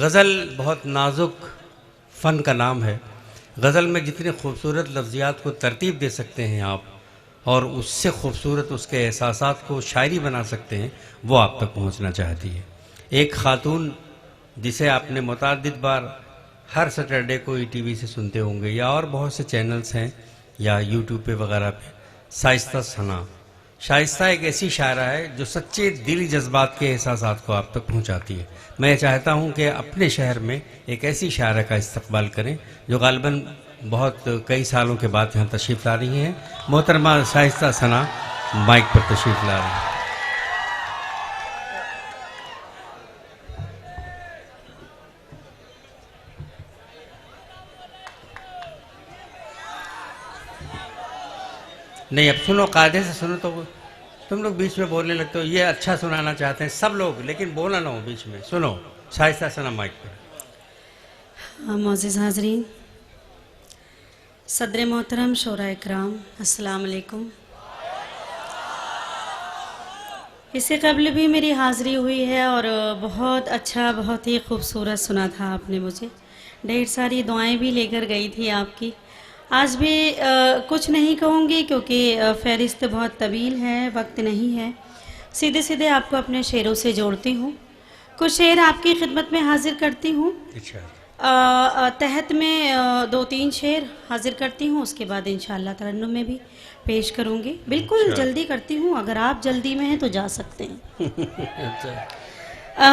गज़ल बहुत नाजुक फ़न का नाम है। गज़ल में जितने खूबसूरत लफ्ज़ियात को तरतीब दे सकते हैं आप और उससे खूबसूरत उसके एहसासात को शायरी बना सकते हैं, वो आप तक पहुंचना चाहती है। एक ख़ातून जिसे आपने मुतअद्दिद बार हर सैटरडे को ईटीवी से सुनते होंगे या और बहुत से चैनल्स हैं या यूट्यूब पे वगैरह पे, शाइस्ता सना। शाइस्ता एक ऐसी शायरा है जो सच्चे दिली जज्बात के एहसासात को आप तक पहुंचाती है। मैं चाहता हूं कि अपने शहर में एक ऐसी शायरा का इस्तकबाल करें जो गालिबन बहुत कई सालों के बाद यहाँ तशरीफ़ ला रही हैं। मोहतरमा शाइस्ता सना माइक पर तशरीफ़ ला रही हैं। नहीं, अब सुनो, कायदे से सुनो। तो तुम लोग बीच में बोलने लगते हो, ये अच्छा सुनाना चाहते हैं सब लोग, लेकिन बोला ना हो बीच में। सुनो, शाइस्ता सना माइक पर। मोअज़्ज़िज़ हाज़रीन, सदर मोहतरम शोरा इकराम, अस्सलाम वालेकुम। इससे कबल भी मेरी हाज़िरी हुई है और बहुत अच्छा, बहुत ही खूबसूरत सुना था आपने मुझे। ढेर सारी दुआएं भी लेकर गई थी आपकी। आज भी कुछ नहीं कहूँगी क्योंकि फ़हरिस्त बहुत तवील है, वक्त नहीं है। सीधे सीधे आपको अपने शेरों से जोड़ती हूँ। कुछ शेर आपकी खिदमत में हाजिर करती हूँ। तहत में 2-3 शेर हाजिर करती हूँ, उसके बाद इंशाअल्लाह तरन्नुम में भी पेश करूँगी। बिल्कुल जल्दी करती हूँ, अगर आप जल्दी में हैं तो जा सकते हैं।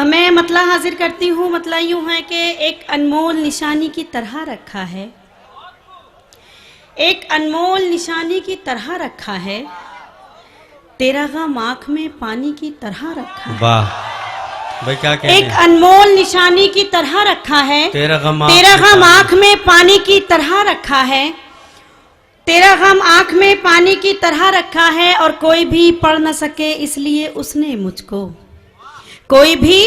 मैं मतला हाजिर करती हूँ। मतला यूँ है कि एक अनमोल निशानी की तरह रखा है, एक अनमोल निशानी की तरह रखा है, तेरा गम आँख में पानी की तरह रखा है। वाह भाई, क्या कहने? एक अनमोल निशानी की तरह रखा है, तेरा गम आँख में पानी की तरह रखा है, तेरा गम आँख में पानी की तरह रखा है। और कोई भी पढ़ न सके इसलिए उसने मुझको, कोई भी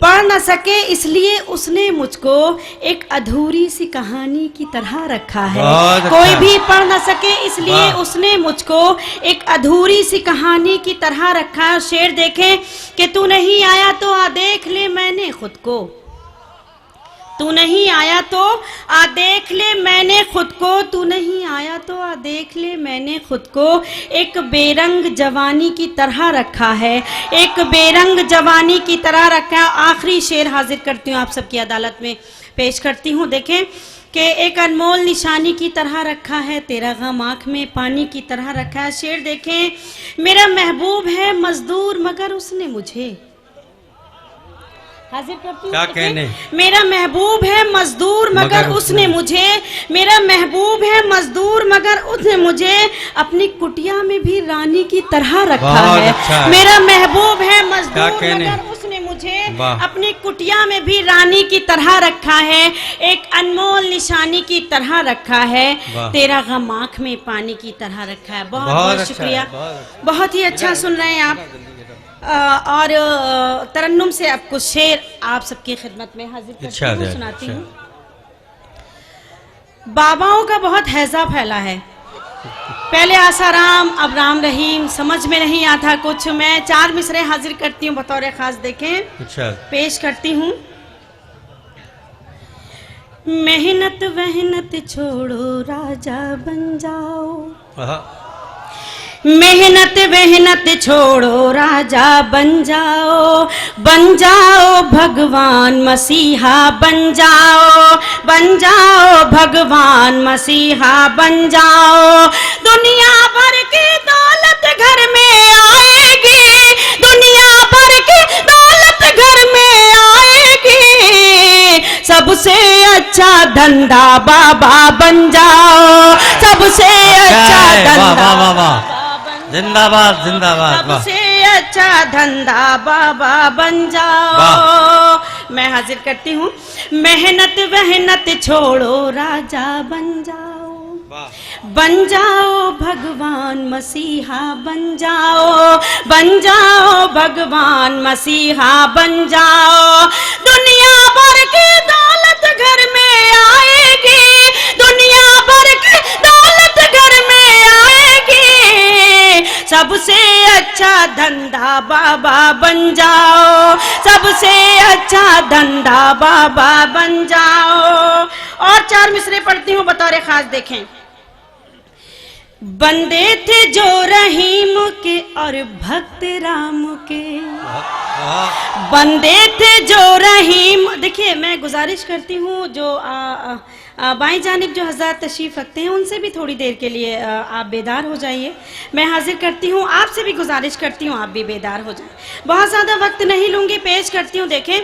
पढ़ न सके इसलिए उसने मुझको एक अधूरी सी कहानी की तरह रखा है। कोई भी पढ़ न सके इसलिए उसने मुझको एक अधूरी सी कहानी की तरह रखा है। शेर देखें कि तू नहीं आया तो आ देख ले मैंने खुद को, तू नहीं आया तो आ देख ले मैंने खुद को, तू नहीं आया तो आ देख ले मैंने खुद को एक बेरंग जवानी की तरह रखा है, एक बेरंग जवानी की तरह रखा है। आखिरी शेर हाजिर करती हूँ, आप सबकी अदालत में पेश करती हूँ। देखें कि एक अनमोल निशानी की तरह रखा है, तेरा गम आँख में पानी की तरह रखा है। शेर देखें, मेरा महबूब है मजदूर मगर उसने मुझे, हाजिर करती हूँ। क्या कहने? मेरा महबूब है मजदूर मगर उसने मुझे, मेरा महबूब है मजदूर मगर उसने मुझे अपनी कुटिया में भी रानी की तरह रखा है। अच्छा है। मेरा महबूब है मजदूर मगर उसने मुझे अपनी कुटिया में भी रानी की तरह रखा है, एक अनमोल निशानी की तरह रखा है, तेरा गम आँख में पानी की तरह रखा है। बहुत बहुत शुक्रिया, बहुत ही अच्छा सुन रहे हैं आप। और तरन्नुम से अब कुछ शेर आप सबकी खिदमत में हाजिर करती हूँ, सुनाती हूँ। बाबाओं का बहुत हैजा फैला है, पहले आसाराम अब राम रहीम, समझ में नहीं आता कुछ। मैं 4 मिसरे हाजिर करती हूँ बतौर खास, देखें पेश करती हूँ। मेहनत वहनत छोड़ो राजा बन जाओ, मेहनत वहनत छोड़ो राजा बन जाओ, बन जाओ भगवान मसीहा बन जाओ, बन जाओ भगवान मसीहा बन जाओ। दुनिया भर की दौलत घर में आएगी, दुनिया भर की दौलत घर में आएगी, सबसे अच्छा धंधा बाबा बन जाओ, सबसे अच्छा धंधा, जिंदाबाद जिंदाबाद, सबसे अच्छा धंधा बाबा बन जाओ। मैं हाजिर करती हूँ, मेहनत वहनत छोड़ो राजा बन जाओ, बन जाओ भगवान मसीहा बन जाओ, बन जाओ भगवान मसीहा बन जाओ। दुनिया भर की दौलत घर में आएगी, दुनिया भर की दौलत घर में आएगी, सबसे अच्छा धंधा बाबा बन जाओ, सबसे अच्छा धंधा बाबा बन जाओ। और 4 मिसरे पढ़ती हूँ बतौर खास, देखें। बंदे थे जो रहीम के और भक्त राम के, बंदे थे जो रहीम। देखिए मैं गुजारिश करती हूँ जो बाईं जानिब जो हज़रात तशरीफ़ रखते हैं उनसे भी थोड़ी देर के लिए आप बेदार हो जाइए। मैं हाजिर करती हूँ, आपसे भी गुजारिश करती हूँ आप भी बेदार हो जाएं। बहुत ज़्यादा वक्त नहीं लूँगी, पेश करती हूँ। देखें,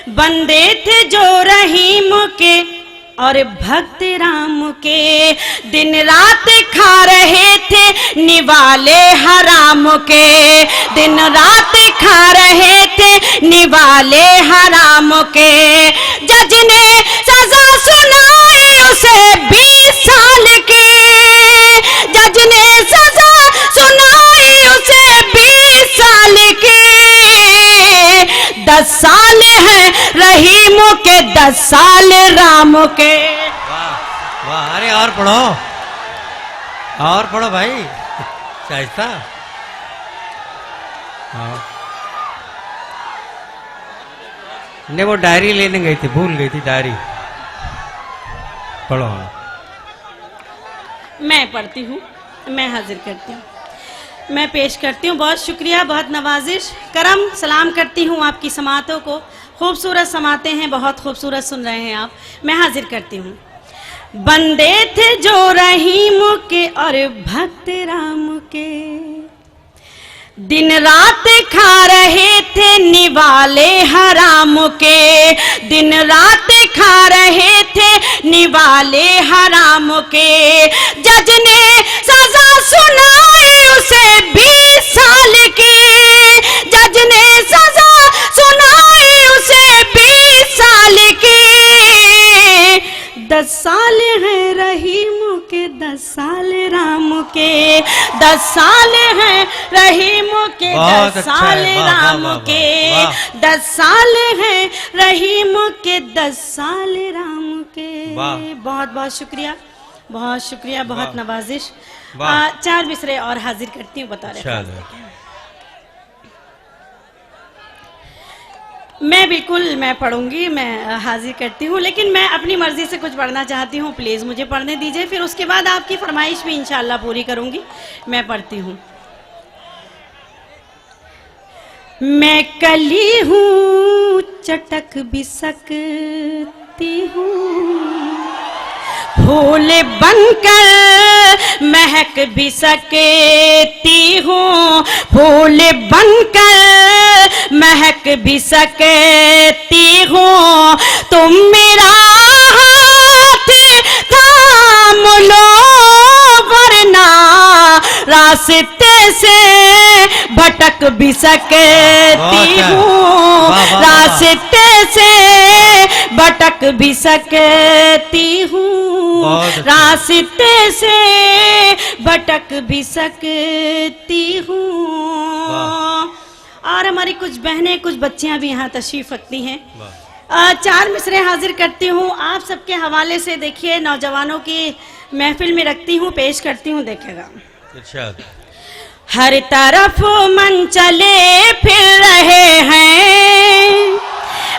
बंदे थे जो रहीम के और भक्त राम के, दिन रात खा रहे थे निवाले हराम के, दिन रात खा रहे थे निवाले हराम के। जज ने सजा सुनाई उसे 20 साल की, जज ने सजा सुनाई उसे 20 साल की। 10 साल है रहीम के, 10 साल राम के। वाह वाह, अरे और पढ़ो भाई, शाइस्ता। हाँ, ने वो डायरी लेने गई थी, भूल गई थी डायरी। पढ़ो। मैं पढ़ती हूँ, मैं हाजिर करती हूँ, मैं पेश करती हूँ। बहुत शुक्रिया, बहुत नवाजिश, करम सलाम करती हूँ आपकी समातों को। खूबसूरत समाते हैं, बहुत खूबसूरत सुन रहे हैं आप। मैं हाजिर करती हूँ। बंदे थे जो रहीम के और भक्त राम के, दिन रात खा रहे थे निवाले हराम के, दिन रात खा रहे थे निवाले हराम के। जज ने सजा सुनाई उसे 20 साल की, जज ने सजा सुनाई उसे 20 साल की। 10 साल है रहीम के, 10 साल राम के, 10 साल है रहीम के, 10 साल राम के, 10 साल है रहीम के, 10 साल राम के। बहुत बहुत शुक्रिया, बहुत शुक्रिया, बहुत नवाजिश। 4 मिसरे और हाजिर करती हूँ बता रहे। मैं पढ़ूंगी, मैं हाजिर करती हूँ, लेकिन मैं अपनी मर्जी से कुछ पढ़ना चाहती हूँ। प्लीज मुझे पढ़ने दीजिए, फिर उसके बाद आपकी फरमाइश भी इंशाअल्लाह पूरी करूंगी। मैं पढ़ती हूँ। मैं कली हूँ चटक भी सकती हूँ, फूल बनकर महक भी सकती हूँ, फूल बनकर महक भी सकती हूँ। तुम मेरा हाथ थाम लो वरना रास्ते से भटक भी सकती हूँ, रास्ते से भटक भी सकती हूँ, रास्ते से भटक भी सकती हूँ। और हमारी कुछ बहनें, कुछ बच्चियां भी यहाँ तशरीफ रखती हैं। 4 मिसरे हाजिर करती हूँ आप सबके हवाले से। देखिए, नौजवानों की महफिल में रखती हूँ, पेश करती हूँ, देखेगा। हर तरफ मन चले फिर रहे हैं,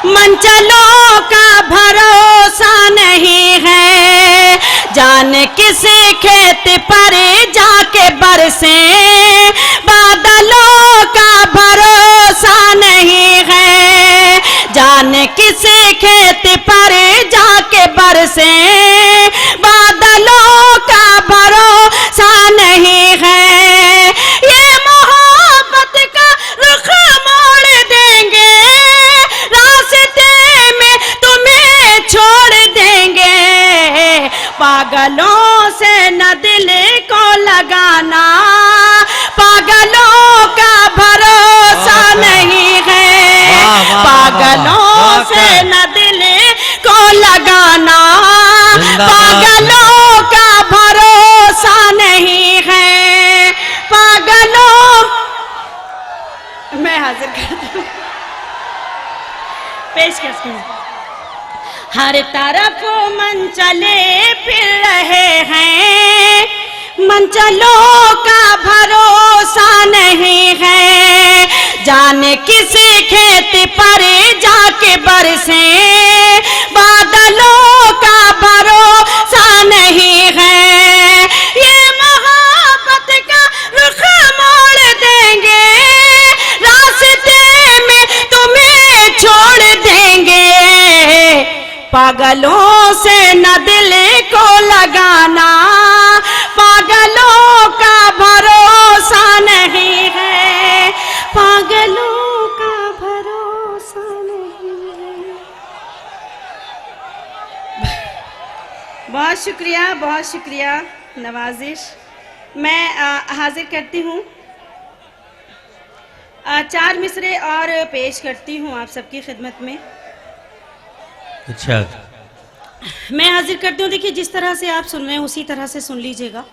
मनचलों का भरोसा नहीं है, जान किसी खेत पर जाके बरसे, बादलों का भरोसा नहीं है, जान किसी खेत पर जाके बरसे, बादलों का भरोसा नहीं है। ये मोहब्बत का रुख मोड़ देंगे, रास्ते में तुम्हें छोड़ देंगे, पागलों से न दिल को लगाना, पागलों का भरोसा नहीं है, पागलों से न दिल को लगाना, पागलों का भरोसा नहीं है, पागलों। मैं हाजिर करती हूँ, पेश करती हूँ। हर तरफ मन चले फिर रहे हैं, मनचलों का भरोसा नहीं है, जाने किसी खेत पर जाके बरसे, बादलों का भरोसा नहीं है। ये मोहब्बत का रुख मोड़ देंगे, रास्ते में तुम्हें छोड़ देंगे। पागलों से न दिल को लगाना, पागलों का भरोसा नहीं है, पागलों का भरोसा नहीं है। बहुत शुक्रिया नवाजिश। मैं हाजिर करती हूँ 4 मिसरे और पेश करती हूँ आप सबकी खिदमत में। अच्छा, मैं हाजिर करती हूँ। देखिए, जिस तरह से आप सुन रहे हैं उसी तरह से सुन लीजिएगा,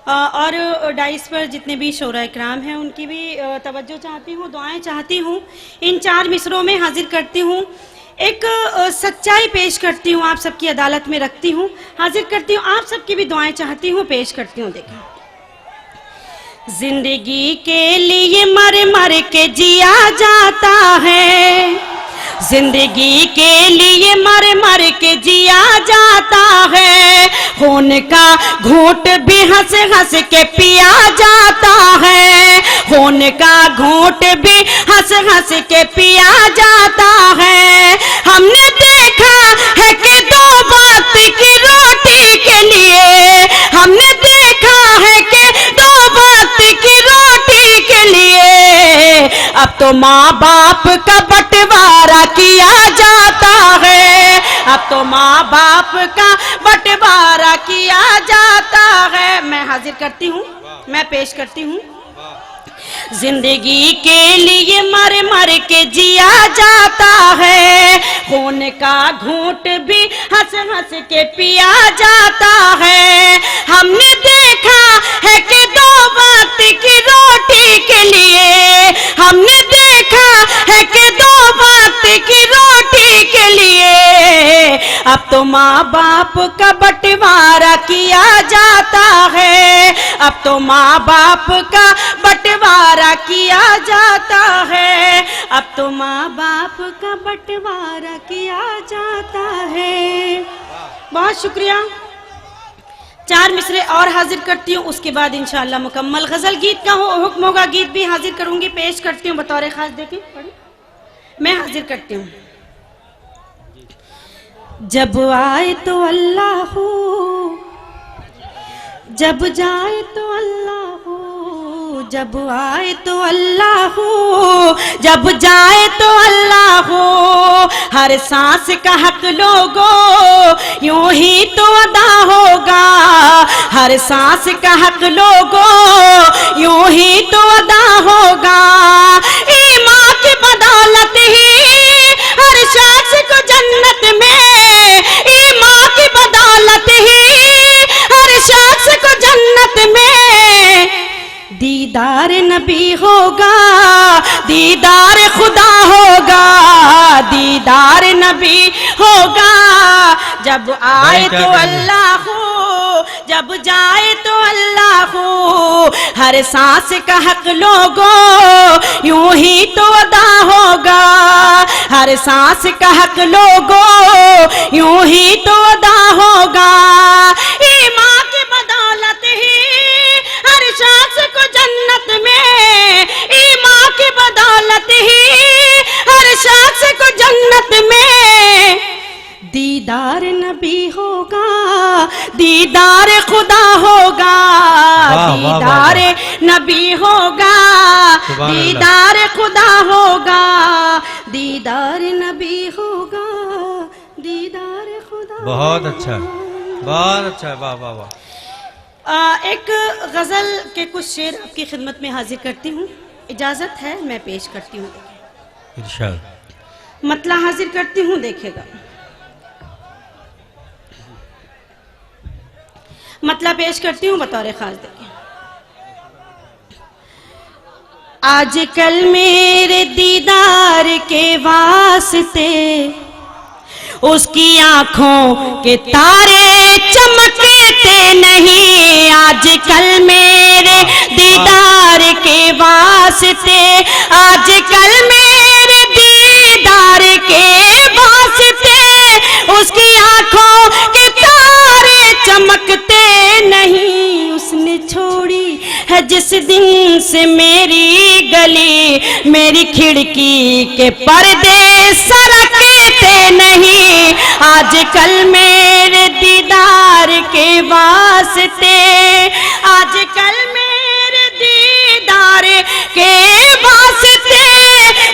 और डाइस पर जितने भी शोरा इकराम हैं उनकी भी तवज्जो चाहती हूँ, दुआएं चाहती हूँ। इन 4 मिसरों में हाजिर करती हूँ, एक सच्चाई पेश करती हूँ, आप सबकी अदालत में रखती हूँ, हाजिर करती हूँ, आप सबकी भी दुआएं चाहती हूँ, पेश करती हूँ। देखिए, जिंदगी के लिए मर मर के जिया जाता है, जिंदगी के लिए मर मर के जिया जाता है। खून का घूंट भी हंस हंस के पिया जाता है, खून का घूंट भी हंस हंस के पिया जाता है। हमने देखा है कि 2 वक्त की रोटी के लिए, हमने देखा है कि 2 वक्त की रोटी के लिए अब तो माँ बाप का बंटवारा किया जाता है, अब तो माँ बाप का बंटवारा किया जाता है। मैं हाजिर करती हूँ, मैं पेश करती हूँ। जिंदगी के लिए मर मर के जिया जाता है, खून का घूंट भी हंस हंस के पिया जाता है। हमने देखा है कि 2 वक्त की रोटी के लिए, हमने देखा है कि 2 वक्त की रोटी के लिए अब तो माँ बाप का बंटवारा किया जाता है, अब तो माँ बाप का बंटवारा किया जाता है, अब तो माँ बाप का बंटवारा किया जाता है। बहुत शुक्रिया। 4 मिसरे और हाजिर करती हूँ, उसके बाद इंशाअल्लाह मुकम्मल गजल गीत का हुक्म होगा, गीत भी हाजिर करूंगी, पेश करती हूँ बतौर खास। देखिए, मैं हाजिर करती हूँ। जब आए तो अल्लाह हो, जब जाए तो अल्लाह हो, जब आए तो अल्लाह हो, जब जाए तो अल्लाह हो। हर सांस का हक लोगों यूं ही तो अदा होगा, हर सांस का हक लोगों यूं ही तो अदा होगा। ईमान की बदौलत ही हर शख्स को जन्नत में, ईमान की बदौलत ही हर शख्स को जन्नत में दीदार नबी होगा, दीदार खुदा होगा, दीदार नबी होगा। जब आए तो अल्लाह हो, जब जाए तो अल्लाह हो। हर सांस का हक लोगों यूं ही तो अदा होगा, हर सांस का हक लोगों यूं ही तो अदा होगा। ईमान की बदौलत ही हर शख्स को जन्नत में, ईमान की बदौलत ही हर शख्स को जन्नत में दीदार नबी होगा, दीदार खुदा होगा, दीदार नबी होगा, दीदार खुदा होगा, दीदार नबी होगा, दीदार खुदा। बहुत अच्छा, बहुत अच्छा, वाह वाह वाह। एक गज़ल के कुछ शेर आपकी खिदमत में हाजिर करती हूँ, इजाज़त है मैं पेश करती हूँ। इरशाद। मतला हाजिर करती हूँ, देखिएगा। मतला पेश करती हूँ बतौर खास। देखिए, आजकल मेरे दीदार के वास्ते उसकी आंखों के तारे चमकते नहीं। आजकल मेरे दीदार के वास्ते, आजकल मेरे दीदार के वास्ते उसकी आंखों के तारे चमकते नहीं। उसने छोड़ी है जिस दिन से मेरी गली, मेरी खिड़की के पर्दे सरकते नहीं। आजकल मेरे दीदार के वास्ते, आजकल मेरे दीदार के वास्ते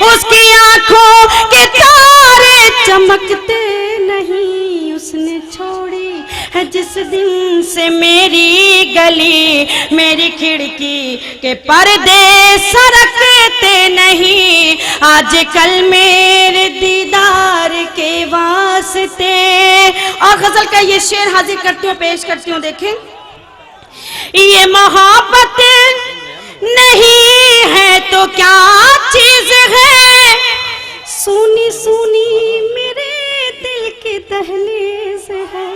उसकी आंखों के तारे चमकते नहीं। उसने छोड़ी है जिस दिन से मेरी गली, मेरी खिड़की के पर्दे सरकते नहीं। आजकल मेरे दीदार के वास्ते। और गजल का ये शेर हाजिर करती हूँ, पेश करती हूँ, देखें। ये मोहब्बत नहीं है तो क्या चीज है, सुनी सुनी मेरे दिल की दहलीज है।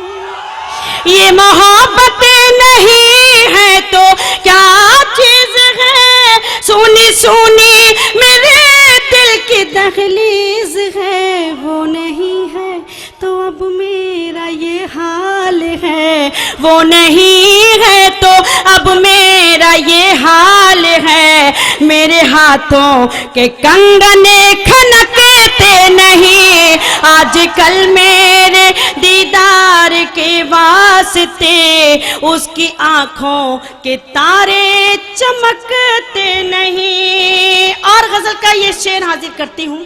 ये मोहब्बत नहीं है तो क्या चीज है, सुनी सुनी मेरे दिल की दहलीज है। वो नहीं है तो अब मेरा ये हाल है, वो नहीं है तो अब मेरा ये हाल है। मेरे हाथों के कंगने खनकते नहीं। आजकल मेरे दीदार के वास्ते उसकी आंखों के तारे चमकते नहीं। और गजल का ये शेर हाजिर करती हूँ।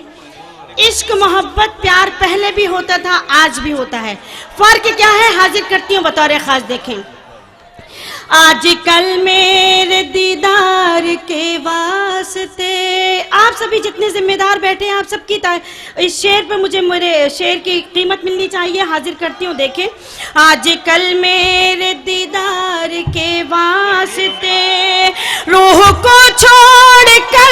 इश्क मोहब्बत प्यार पहले भी होता था, आज भी होता है, फर्क क्या है हाजिर करती हूँ बतौर खास, देखें। आजकल मेरे दीदार के वास्ते, आप सभी जितने जिम्मेदार बैठे हैं, आप सबकी इस शेर पे मुझे मेरे शेर की कीमत मिलनी चाहिए। हाजिर करती हूँ, देखें। आजकल मेरे दीदार के वास्ते रूह को छोड़ कर,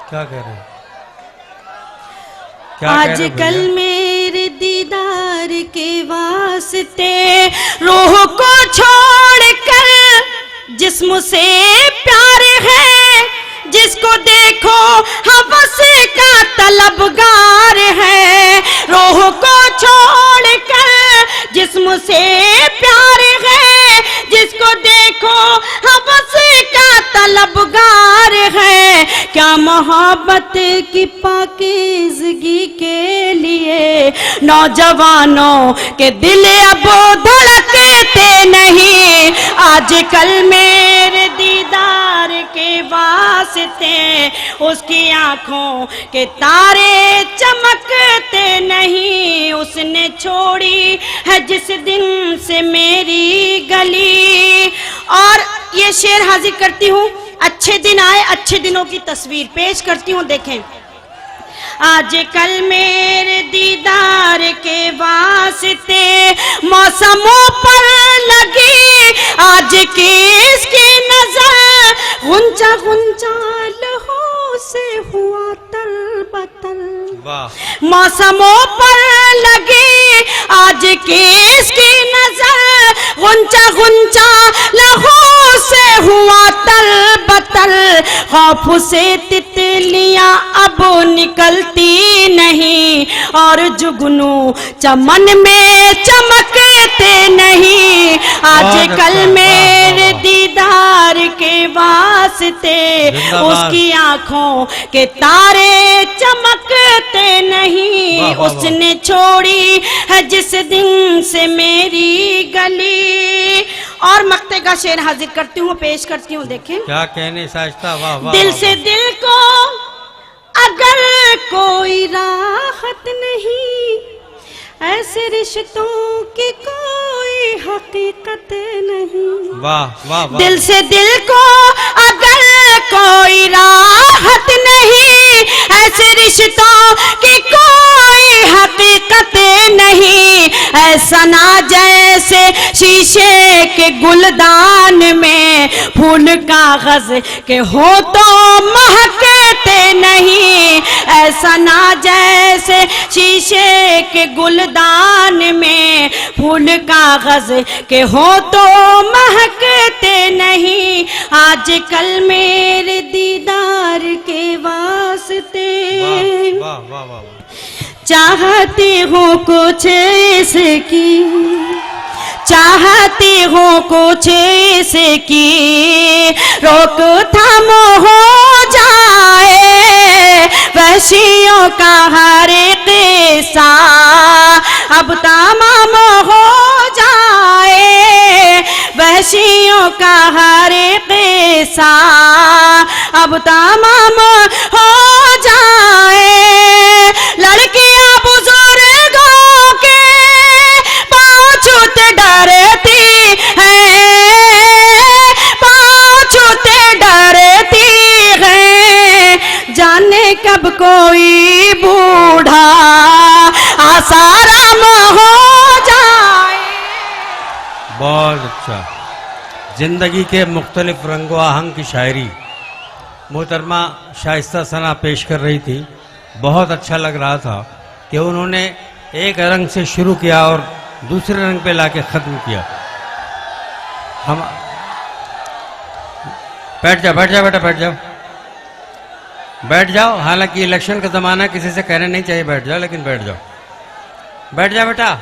क्या कह रहे हैं? आजकल मेरे दीदार के वास्ते रूह को छोड़ कर जिस्म से प्यार है, जिसको देखो हवस का तलबगार है। रूह को छोड़ कर जिस्म से प्यार है, जिसको देखो हवस का तलबगार है। क्या मोहब्बत की पाकीज़गी के लिए नौजवानों के दिल अब धड़कते नहीं। आजकल मेरे दीदार के वास्ते उसकी आंखों के तारे चमकते नहीं। उसने छोड़ी है जिस दिन से मेरी गली। और ये शेर हाजिर करती हूँ। अच्छे दिन आए, अच्छे दिनों की तस्वीर पेश करती हूँ, देखें। आजकल मेरे दीदार के वास्ते मौसमों पर लगी आज की इसकी नजर, गुंजा गुंजा लहू से हुआ तरबतर। मौसमों पर लगी आज की इसकी नजर, गुंजा गुंजा लहू से हुआ तरबतर। खौफ से तितलियां अब निकलती नहीं और जुगनू चमन में चमकते नहीं। आजकल मेरे दीदार के वास्ते उसकी आंखों के तारे चमकते नहीं। उसने छोड़ी है जिस दिन से मेरी गली। और मक्ते का शेर हाजिर करती हूँ, पेश करती हूँ, देखें। क्या कहने साजता, वाह वाह। दिल से दिल को अगर कोई राहत नहीं, ऐसे रिश्तों की कोई हकीकत नहीं। वाह वाह वाह। दिल से दिल को अगर कोई राहत नहीं, ऐसे रिश्तों की कोई हकीकतें नहीं, ऐसा ना जैसे शीशे के गुलदान में फूल कागज के हो तो महकते नहीं, ऐसा ना जैसे शीशे के गुलदान में फूल कागज के हो तो महकते नहीं। आजकल मेरे दीदार के वास्ते वाह वाह वाह, चाहती हूँ कुछ इसकी, चाहती हूँ कुछ इसकी रोकथाम हो जाए, वहशियों का हर किस्सा अब तमाम हो जाए, वहशियों का हर किस्सा अब तमाम हो जाए। लड़कियां बुजुर्गों के पाँव छूते डरती हैं, पाँव छूते डरती हैं, जाने कब कोई बूढ़ा आसाराम हो जाए। बहुत अच्छा। जिंदगी के मुख्तलिफ रंगो आहंग की शायरी मोहतरमा शाइस्ता सना पेश कर रही थी। बहुत अच्छा लग रहा था कि उन्होंने एक रंग से शुरू किया और दूसरे रंग पे लाके ख़त्म किया। हम बैठ जाओ बैठ जाओ बेटा बैठ जाओ बैठ जाओ। हालांकि इलेक्शन का ज़माना, किसी से कहना नहीं चाहिए बैठ जाओ, लेकिन बैठ जाओ बैठ जाओ बेटा।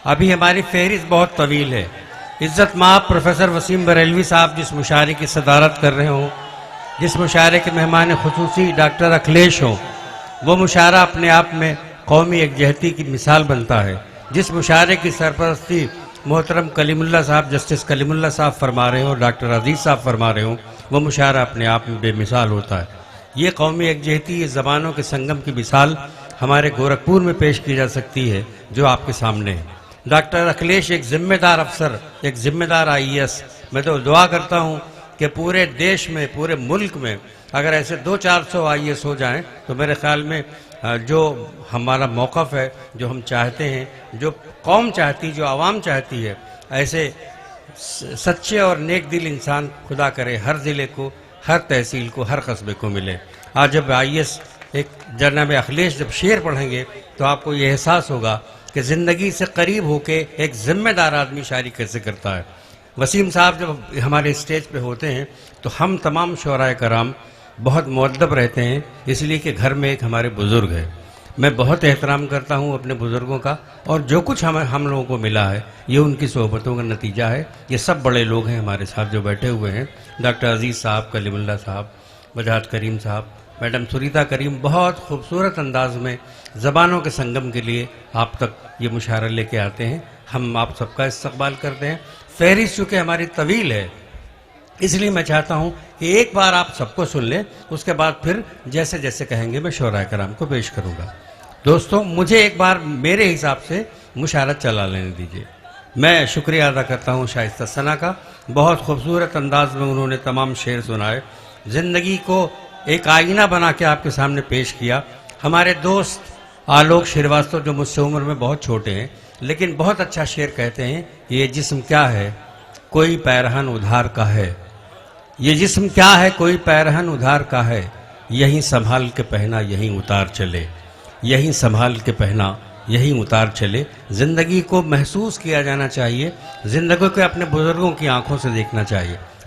अभी हमारी फहरिस्त बहुत तवील है। इज़्ज़त माब प्रोफेसर वसीम बरेलवी साहब जिस मुशायरे की सदारत कर रहे हों, जिस मुशायरे के मेहमान खुसूसी डॉक्टर अखिलेश हों, वो मुशायरा अपने आप में कौमी एकजहती की मिसाल बनता है। जिस मुशायरे की सरपरस्ती मोहतरम कलीमुल्लाह साहब, जस्टिस कलीमुल्लाह साहब फरमा रहे हो, डॉक्टर अजीज़ साहब फरमा रहे हो, वो मुशायरा अपने आप में बेमिसाल होता है। ये कौमी एकजहती, ये ज़बानों के संगम की मिसाल हमारे गोरखपुर में पेश की जा सकती है, जो आपके सामने है। डॉक्टर अखिलेश एक जिम्मेदार अफसर, एक जिम्मेदार IAS। मैं तो दुआ करता हूँ कि पूरे देश में, पूरे मुल्क में अगर ऐसे 200-400 IAS हो जाएं तो मेरे ख्याल में जो हमारा मौक़िफ़ है, जो हम चाहते हैं, जो कौम चाहती, जो आवाम चाहती है, ऐसे सच्चे और नेक दिल इंसान खुदा करे हर ज़िले को, हर तहसील को, हर कस्बे को मिले। आज जब IAS एक जनाब अखिलेश जब शेर पढ़ेंगे तो आपको ये एहसास होगा कि ज़िंदगी से करीब होके एक ज़िम्मेदार आदमी शायरी कैसे करता है। वसीम साहब जब हमारे स्टेज पे होते हैं तो हम तमाम शोराए कराम बहुत मुअद्दब रहते हैं, इसलिए कि घर में एक हमारे बुज़ुर्ग है। मैं बहुत एहतराम करता हूँ अपने बुज़ुर्गों का, और जो कुछ हम लोगों को मिला है ये उनकी सोहबतों का नतीजा है। ये सब बड़े लोग हैं हमारे साथ जो बैठे हुए हैं, डॉक्टर अजीज़ साहब, कलीमुल्लाह साहब, वजाहत करीम साहब, मैडम सुरीता करीम, बहुत खूबसूरत अंदाज में ज़बानों के संगम के लिए आप तक ये मुशायरा लेके आते हैं। हम आप सबका इस्तकबाल करते हैं। फहरिस्त चूँकि हमारी तवील है, इसलिए मैं चाहता हूँ कि एक बार आप सबको सुन लें, उसके बाद फिर जैसे जैसे कहेंगे मैं शोराए कराम को पेश करूँगा। दोस्तों, मुझे एक बार मेरे हिसाब से मुशायरा चला लेने दीजिए। मैं शुक्रिया अदा करता हूँ शाइस्ता सना का। बहुत खूबसूरत अंदाज में उन्होंने तमाम शेर सुनाए, ज़िंदगी को एक आईना बना के आपके सामने पेश किया। हमारे दोस्त आलोक श्रीवास्तव जो मुझसे उम्र में बहुत छोटे हैं, लेकिन बहुत अच्छा शेर कहते हैं, ये जिस्म क्या है कोई पैरहन उधार का है, ये जिस्म क्या है कोई पैरहन उधार का है, यहीं संभाल के पहना यहीं उतार चले, यहीं संभाल के पहना यहीं उतार चले। ज़िंदगी को महसूस किया जाना चाहिए, ज़िंदगी को अपने बुज़ुर्गों की आंखों से देखना चाहिए।